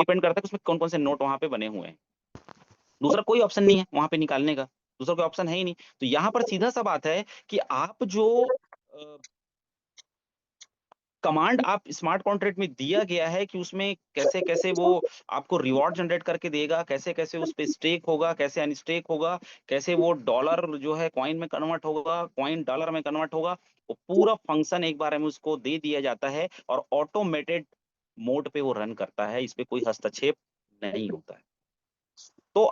Depend करता है कि उसमें कौन कौन से नोट वहां पे बने हुए हैं। दूसरा कोई ऑप्शन नहीं है वहां पे निकालने का, दूसरा कोई ऑप्शन है ही नहीं। तो यहाँ पर सीधा सा बात है कि आप जो कमांड आप स्मार्ट कॉन्ट्रैक्ट में दिया गया है कि उसमें कैसे कैसे वो आपको रिवॉर्ड जनरेट करके देगा, कैसे कैसे उस पे स्टेक होगा, कैसे अनस्टेक होगा, कैसे वो डॉलर जो है कॉइन में कन्वर्ट होगा, कॉइन डॉलर में कन्वर्ट होगा, वो पूरा फंक्शन एक बार में उसको दे दिया जाता है और ऑटोमेटेड मोड पे वो रन करता है, इस पे कोई हस्तक्षेप नहीं होता है। तो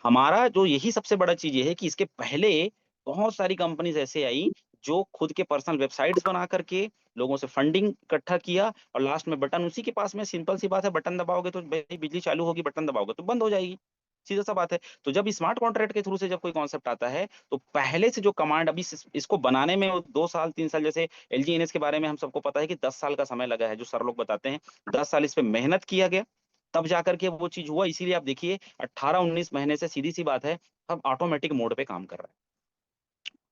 हमारा जो यही सबसे बड़ा चीज ये है कि इसके पहले बहुत सारी कंपनीज ऐसे आई जो खुद के पर्सनल वेबसाइट्स बना करके लोगों से फंडिंग इकट्ठा किया और लास्ट में बटन उसी के पास में, सिंपल सी बात है, बटन दबाओगे तो भाई बिजली चालू होगी, बटन दबाओगे तो बंद हो जाएगी, सीधा सा बात है। तो जब स्मार्ट कॉन्ट्रैक्ट के थ्रू से जब कोई कॉन्सेप्ट आता है तो पहले से जो कमांड अभी इसको बनाने में 2 साल 3 साल, जैसे एलजी एनएस के बारे में हम सबको पता है कि 10 साल का समय लगा है, जो सर लोग बताते हैं 10 साल इस पे मेहनत किया गया, तब जाकर के वो चीज हुआ। इसीलिए आप देखिए 18-19 महीने से सीधी सी बात है अब ऑटोमेटिक मोड पे काम कर रहा है,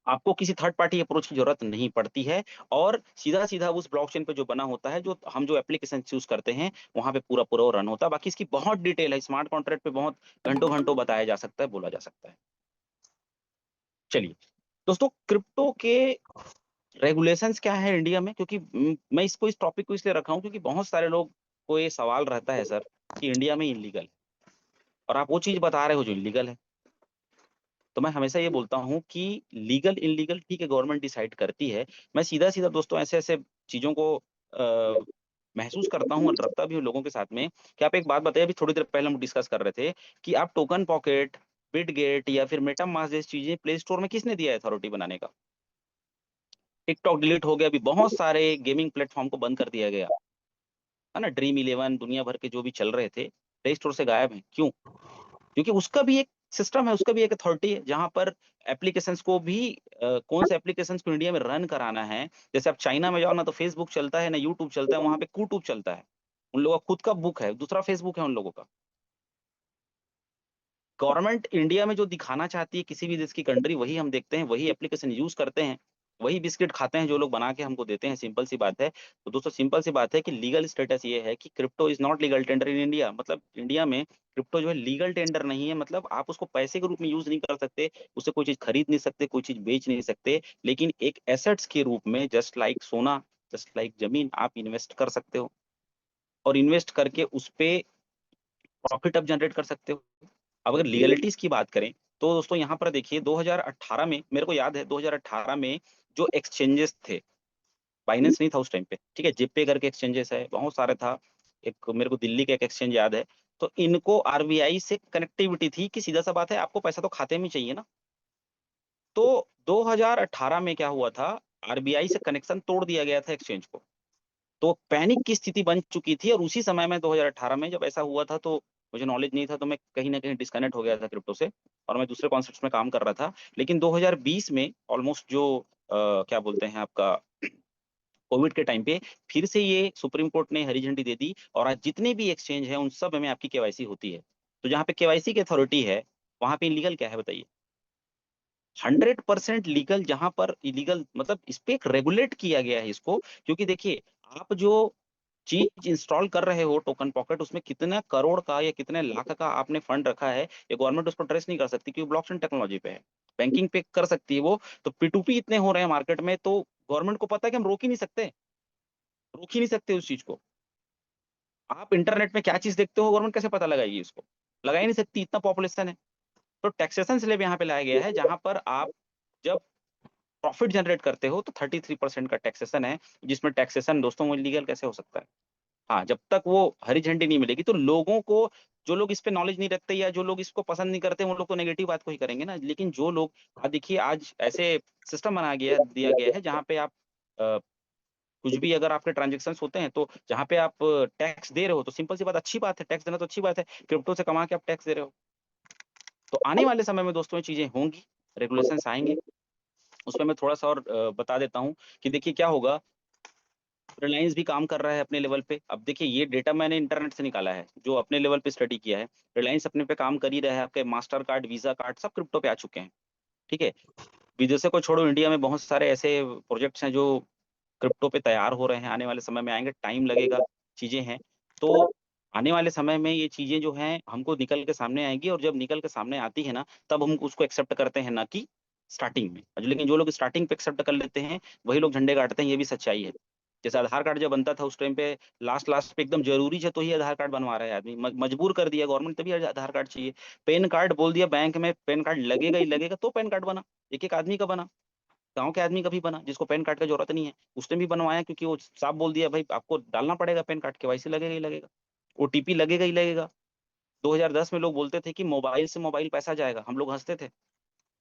आपको किसी थर्ड पार्टी अप्रोच की जरूरत नहीं पड़ती है और सीधा सीधा उस ब्लॉकचेन पे जो बना होता है, जो हम जो एप्लीकेशन चूज करते हैं वहां पे पूरा पूरा रन होता है। बाकी इसकी बहुत डिटेल है, स्मार्ट कॉन्ट्रैक्ट पे बहुत घंटों घंटों बताया जा सकता है, बोला जा सकता है। चलिए दोस्तों, क्रिप्टो के रेगुलेशंस क्या है इंडिया में, क्योंकि मैं इस टॉपिक को इसलिए रखा हूं क्योंकि बहुत सारे लोग को ये सवाल रहता है सर कि इंडिया में इलीगल और आप वो चीज बता रहे हो जो इलीगल है। तो मैं हमेशा ये बोलता हूँ कि लीगल इनलीगल ठीक है, गवर्नमेंट डिसाइड करती है। मैं सीधा सीधा दोस्तों ऐसे ऐसे चीजों को महसूस करता हूँ और रखता भी हूँ लोगों के साथ में कि आप एक बात बताइए, अभी थोड़ी देर पहले हम डिस्कस कर रहे थे कि आप टोकन पॉकेट, बिटगेट या फिर मेटामास्क जैसी चीजें प्ले स्टोर में किसने दिया है अथॉरिटी बनाने का? टिकटॉक डिलीट हो गया, अभी बहुत सारे गेमिंग प्लेटफॉर्म को बंद कर दिया गया है ना, ड्रीम इलेवन दुनिया भर के जो भी चल रहे थे प्ले स्टोर से गायब हैं, क्यों? क्योंकि उसका भी एक सिस्टम है, उसका भी एक अथॉरिटी है जहां पर एप्लीकेशंस को भी कौन से एप्लीकेशंस को इंडिया में रन कराना है। जैसे आप चाइना में जाओ ना तो फेसबुक चलता है ना यूट्यूब चलता है, वहां पे कूटूब चलता है, उन लोगों का खुद का बुक है, दूसरा फेसबुक है उन लोगों का। गवर्नमेंट इंडिया में जो दिखाना चाहती है किसी भी देश की कंट्री, वही हम देखते हैं, वही एप्लीकेशन यूज करते हैं, वही बिस्किट खाते हैं जो लोग बना के हमको देते हैं, सिंपल सी बात है। तो दोस्तों सिंपल सी बात है कि लीगल स्टेटस ये है कि crypto is not legal tender in India, मतलब इंडिया में क्रिप्टो जो है लीगल टेंडर नहीं है, मतलब आप उसको पैसे के रूप में यूज नहीं कर सकते, उससे कोई चीज खरीद नहीं सकते, कोई चीज बेच नहीं सकते, लेकिन एक एसेट्स के रूप में जस्ट लाइक सोना, जस्ट लाइक जमीन आप इन्वेस्ट कर सकते हो और इन्वेस्ट करके उस पे प्रॉफिट आप जनरेट कर सकते हो। अब अगर लीगलिटीज की बात करें तो दोस्तों यहाँ पर देखिए 2018 में, मेरे को याद है 2018 में जो एक्सचेंजेस थे, बाइनेंस नहीं था उस टाइम पे, ठीक है, जिपे करके एक्सचेंजेस है, बहुत सारे था, एक मेरे को दिल्ली का एक एक्सचेंज याद है। तो इनको आरबीआई से कनेक्टिविटी थी कि सीधा सा बात है आपको पैसा तो खाते में चाहिए ना। तो 2018 में क्या हुआ था, आरबीआई से कनेक्शन तोड़ दिया गया था एक्सचेंज को, तो पैनिक की स्थिति बन चुकी थी और उसी समय में 2018 में जब ऐसा हुआ था तो मुझे नॉलेज नहीं था, तो मैं कहीं ना कहीं डिस्कनेक्ट हो गया था क्रिप्टो से और मैं दूसरे कॉन्सेप्ट्स में काम कर रहा था। लेकिन 2020 में ऑलमोस्ट जो क्या बोलते हैं आपका कोविड के टाइम पे फिर से ये सुप्रीम कोर्ट ने हरी झंडी दे दी और आज जितने भी एक्सचेंज है उन सब में आपकी केवाईसी होती है। तो जहाँ पे केवाईसी की अथॉरिटी है वहां पे इलीगल क्या है बताइए? 100% लीगल, जहां पर इलीगल मतलब इस पे एक रेगुलेट किया गया है इसको, क्योंकि देखिए आप जो चीज इंस्टॉल कर रहे हो टोकन पॉकेट, उसमें कितना करोड़ का या कितने लाख का आपने फंड रखा है, ये गवर्नमेंट उसको ट्रेस नहीं कर सकती क्योंकि ब्लॉकचेन टेक्नोलॉजी पे है, बैंकिंग पे कर सकती है वो। तो P2P इतने हो रहे हैं मार्केट में, तो गवर्नमेंट को पता है कि हम रोक ही नहीं सकते, रोक ही नहीं सकते उस चीज को। आप इंटरनेट में क्या चीज देखते हो गवर्नमेंट कैसे पता लगाएगी इसको? लगा ही नहीं सकती, इतना पॉपुलेशन है। तो टैक्सेशन स्लैब यहाँ पे लाया गया है जहां पर आप जब प्रॉफिट जनरेट करते हो तो 33% का टैक्सेशन है, जिसमें टैक्सेशन दोस्तों वो इलीगल कैसे हो सकता है? हाँ, जब तक वो हरी झंडी नहीं मिलेगी तो लोगों को, जो लोग इस पे नॉलेज नहीं रखते या जो लोग इसको पसंद नहीं करते वो लोग तो नेगेटिव बात को ही करेंगे ना। लेकिन जो लोग, आज देखिए आज ऐसे सिस्टम बना गया दिया गया है जहाँ पे आप कुछ भी अगर आपके ट्रांजेक्शन होते हैं तो जहाँ पे आप टैक्स दे रहे हो तो सिंपल सी बात, अच्छी बात है, टैक्स देना तो अच्छी बात है, क्रिप्टो से कमा के आप टैक्स दे रहे हो। तो आने वाले समय में दोस्तों ये चीजें होंगी, रेगुलेशंस आएंगे, उसमें मैं थोड़ा सा और बता देता हूँ कि देखिए क्या होगा। रिलायंस भी काम कर रहा है अपने लेवल पे, अब देखिए ये डेटा मैंने इंटरनेट से निकाला है, जो अपने लेवल पे स्टडी किया है। रिलायंस अपने पे काम कर ही रहा है, आपके मास्टर कार्ड वीजा कार्ड सब क्रिप्टो पे आ चुके हैं, ठीक है। विदेशों को छोड़ो, इंडिया में बहुत सारे ऐसे प्रोजेक्ट्स हैं जो क्रिप्टो पे तैयार हो रहे हैं, आने वाले समय में आएंगे, टाइम लगेगा, चीजें हैं। तो आने वाले समय में ये चीज़ें जो हैं हमको निकल के सामने आएँगी और जब निकल के सामने आती है ना, तब हम उसको एक्सेप्ट करते हैं, ना कि स्टार्टिंग में। लेकिन जो लोग स्टार्टिंग पे एक्सेप्ट कर लेते हैं, वही लोग झंडे गाड़ते हैं, ये भी सच्चाई है। जैसे आधार कार्ड जब बनता था उस टाइम पे लास्ट पे एकदम ज़रूरी है तो ही आधार कार्ड बनवा रहा है आदमी। मजबूर कर दिया गवर्नमेंट तभी आधार कार्ड चाहिए। पैन कार्ड बोल दिया बैंक में पैन कार्ड लगेगा ही लगेगा तो पैन कार्ड बना। एक-एक आदमी का बना। गाँव के आदमी का भी बना जिसको पैन कार्ड का ज़रूरत नहीं है। उसने भी बनवाया क्योंकि वो साफ बोल दिया भाई आपको डालना पड़ेगा पैन कार्ड, केवाईसी लगेगा ही लगेगा। ओटीपी लगेगा ही लगेगा। 2010 में लोग बोलते थे कि मोबाइल से मोबाइल पैसा जाएगा, हम लोग हँसते थे।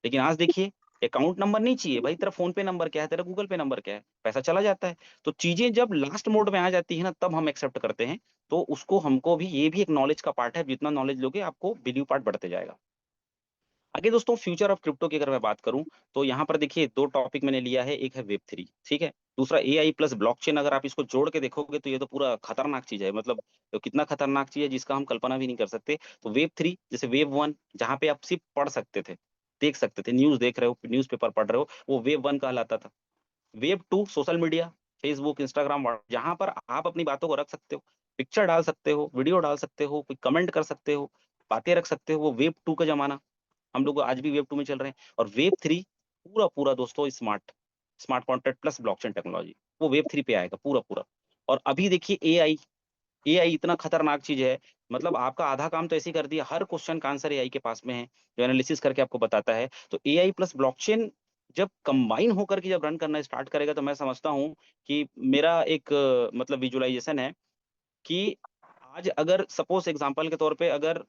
लेकिन आज देखिए अकाउंट नंबर नहीं चाहिए भाई तेरा फ़ोन पे नंबर क्या है, तेरा गूगल पे नंबर क्या है, पैसा चला जाता है। तो चीज़ें जब लास्ट मोड में आ जाती है ना तब हम एक्सेप्ट करते हैं। तो उसको हमको भी ये भी एक नॉलेज का पार्ट है, जितना नॉलेज लोगे आपको वैल्यू पार्ट बढ़ते जाएगा। आगे दोस्तों फ्यूचर ऑफ क्रिप्टो की अगर मैं बात करूँ, तो यहाँ पर देखिए 2 टॉपिक मैंने लिया है, एक है वेब 3 ठीक है? दूसरा एआई प्लस ब्लॉकचेन अगर आप इसको जोड़ के देखोगे तो ये तो पूरा खतरनाक चीज़ है। मतलब तो कितना खतरनाक चीज़ है जिसका हम कल्पना भी नहीं कर सकते। तो वेब 3 जैसे वेब 1 जहाँ पे आप सिर्फ़ पढ़ सकते थे, देख सकते थे, न्यूज़ देख रहे हो, न्यूज़पेपर पढ़ रहे हो, वो वेब 1 कहलाता था। Web 2 social media, Facebook, Instagram, what जहाँ पर आप अपनी बातों को रख सकते हो, पिक्चर डाल सकते हो, वीडियो डाल सकते हो, कोई कमेंट कर सकते हो, बातें रख सकते हो, वो वेब 2 का ज़माना। हम लोग आज भी वेब 2 में चल रहे हैं और वेब 3 पूरा-पूरा दोस्तों smart contract plus blockchain technology, वो वेब 3 पे आएगा पूरा-पूरा। और अभी देखिए एआई इतना खतरनाक चीज़ है, मतलब आपका आधा काम तो ऐसे ही कर दिया, हर क्वेश्चन का आंसर एआई के पास में है, जो एनालिसिस करके आपको बताता है। तो एआई प्लस ब्लॉकचेन जब कंबाइन होकर के जब रन करना स्टार्ट करेगा, तो मैं समझता हूँ कि मेरा एक मतलब विजुअलाइज़ेशन है कि आज अगर सपोज़ एग्ज़ाम्पल के तौर पे अगर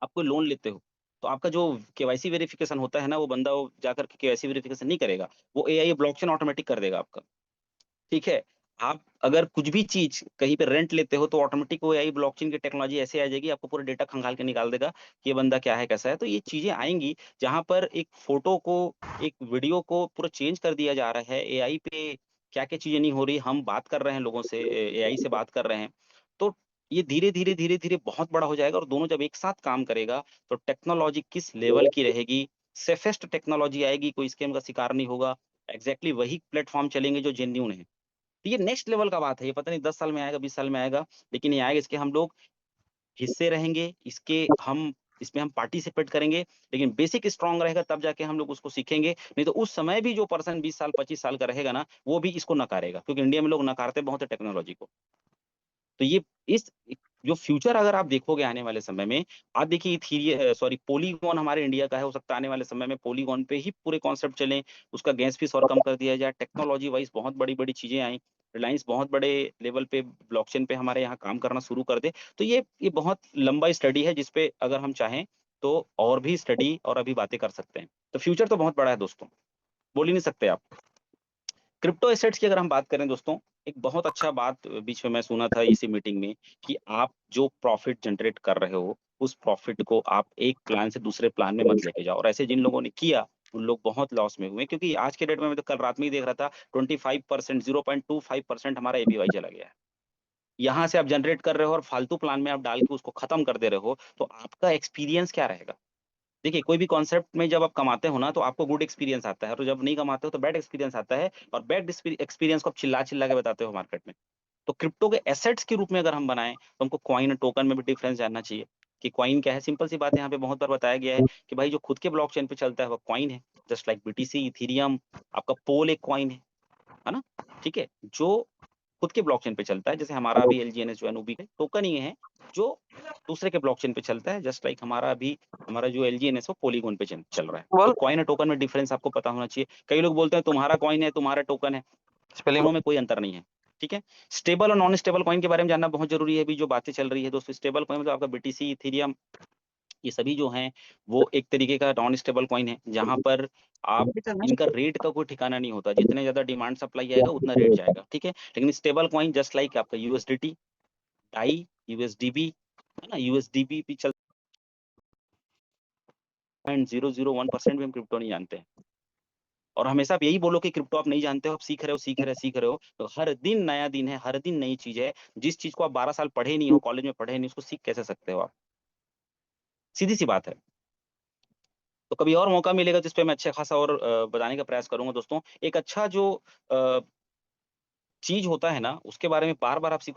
आप कोई लोन लेते हो, तो आपका जो केवाईसी वेरिफिकेशन होता है ना, वो बंदा वो जाकर के केवाईसी वेरिफिकेशन नहीं करेगा, वो एआई ब्लॉकचेन ऑटोमैटिक कर देगा आपका। ठीक है? आप अगर कुछ भी चीज़ कहीं पे रेंट लेते हो तो ऑटोमेटिक वो एआई ब्लॉकचेन की टेक्नोलॉजी ऐसे आ जाएगी आपको पूरा डेटा खंगाल के निकाल देगा कि ये बंदा क्या है, कैसा है। तो ये चीज़ें आएँगी जहाँ पर एक फ़ोटो को, एक वीडियो को पूरा चेंज कर दिया जा रहा है। एआई पे क्या-क्या चीज़ें नहीं हो रही, हम बात कर रहे हैं लोगों से एआई से बात कर रहे हैं। तो ये धीरे-धीरे, धीरे-धीरे बहुत बड़ा हो जाएगा और दोनों जब एक साथ काम करेगा तो टेक्नोलॉजी किस लेवल की रहेगी, सेफेस्ट टेक्नोलॉजी आएगी, कोई स्कैम का शिकार नहीं होगा। एग्ज़ैक्टली वही प्लेटफ़ॉर्म चलेंगे जो जेन्युइन है। तो ये नेक्स्ट लेवल का बात है, ये पता नहीं 10 साल में आएगा, 20 साल में आएगा, लेकिन ये आएगा इसके हम लोग हिस्से रहेंगे, इसमें हम पार्टिसिपेट करेंगे, लेकिन बेसिक स्ट्रॉन्ग रहेगा तब जाके हम लोग उसको सीखेंगे, नहीं तो उस समय भी जो पर्सन 20 साल, 25 साल का रहेगा ना, वो भी इसको नकारेगा क्योंकि इंडिया में लोग नकारते बहुत है टेक्नोलॉजी को। तो ये इस जो फ्यूचर अगर आप देखोगे आने वाले समय में, आप देखिए पॉलीगॉन हमारे इंडिया का है, हो सकता है आने वाले समय में पॉलीगॉन पे ही पूरे कॉन्सेप्ट चलें, उसका गैस फीस और कम कर दिया जाए, टेक्नोलॉजी वाइज़ बहुत बड़ी-बड़ी चीज़ें आईं, रिलायंस बहुत बड़े लेवल पे ब्लॉकचेन पे हमारे यहाँ काम करना शुरू कर दे। तो ये बहुत लंबा स्टडी है जिस पे अगर हम चाहें, तो और भी स्टडी और अभी बातें कर सकते हैं। तो फ्यूचर तो बहुत बड़ा है दोस्तों, बोल ही नहीं सकते आप। क्रिप्टो एसेट्स की अगर हम बात करें दोस्तों, एक बहुत अच्छा बात बीच में मैं सुना था इसी मीटिंग में कि आप जो प्रॉफ़िट जनरेट कर रहे हो, उस प्रॉफ़िट को आप एक प्लान से दूसरे प्लान में मत लेके जाओ और ऐसे जिन लोगों ने किया, उन लोग बहुत लॉस में हुए क्योंकि आज के डेट में मैं तो कल रात में ही देख रहा था 25% 0.25% हमारा एपीवाई चला गया है। यहाँ से आप जनरेट कर रहे हो और फालतू प्लान में आप डाल के उसको खत्म कर दे रहे हो, तो आपका एक्सपीरियंस क्या रहेगा? देखिए, कोई भी कॉन्सेप्ट में जब आप कमाते हो ना, तो आपको गुड एक्सपीरियंस आता है और जब नहीं कमाते हो तो बैड एक्सपीरियंस आता है और बैड एक्सपीरियंस को आप चिल्ला-चिल्ला के बताते हो मार्केट में। तो क्रिप्टो के एसेट्स के रूप में अगर हम बनाएँ, तो हमको कॉइन और टोकन में भी डिफरेंस जानना चाहिए कि कॉइन क्या है? सिंपल सी बात है, यहाँ पे बहुत बार बताया गया है कि भाई जो खुद के ब्लॉकचेन पे चलता है, वो कॉइन है। जस्ट लाइक बीटीसी, इथेरियम, आपका पोल एक कॉइन है ना? ठीक है? जो खुद के ब्लॉकचेन पे चलता है, जैसे हमारा अभी एलजीएनएस जो है नूबी है, टोकन ये है जो दूसरे के ब्लॉकचेन पे चलता है, जस्ट लाइक हमारा जो एलजीएनएस वो पॉलीगॉन पे चल रहा है। तो बोल कॉइन और टोकन में डिफरेंस आपको पता होना चाहिए। कई लोग बोलते हैं तुम्हारा कॉइन है, तुम्हारा टोकन है, स्पेलिंग दोनों में कोई अंतर नहीं है, ठीक है? स्टेबल और नॉन स्टेबल कॉइन के बारे में जानना बहुत ज़रूरी है, अभी जो बातें चल रही है दोस्तों, स्टेबल कॉइन मतलब आपका बीटीसी, इथेरियम ये सभी जो हैं, वो एक तरीके का नॉन स्टेबल कॉइन है, जहाँ पर आप इनका रेट का कोई ठिकाना नहीं होता, जितने ज़्यादा डिमांड सप्लाई आएगा, उतना रेट जाएगा, ठीक है? लेकिन स्टेबल कॉइन जस्ट लाइक आपका यूएसडीटी, डाई, यूएसडीबी, है ना? यूएसडीबी भी चल 0.001% भी हम क्रिप्टो नहीं जानते हैं। और हमेशा आप यही बोलो कि क्रिप्टो आप नहीं जानते हो, आप सीख रहे हो, सीख रहे हो, सीख रहे हो, तो हर दिन नया दिन है, हर दिन नई चीज़ है। जिस चीज़ को आप 12 साल पढ़े नहीं हो, कॉलेज में पढ़े नहीं, उसको सीख कैसे सकते हो आप? सीधी-सी बात है। तो कभी और मौका मिलेगा तो इस पे मैं अच्छा खासा और बताने का प्रयास करूँगा दोस्तों। एक अच्छा जो अ, चीज़ होता है ना, उसके बारे में बार-बार आप सीखो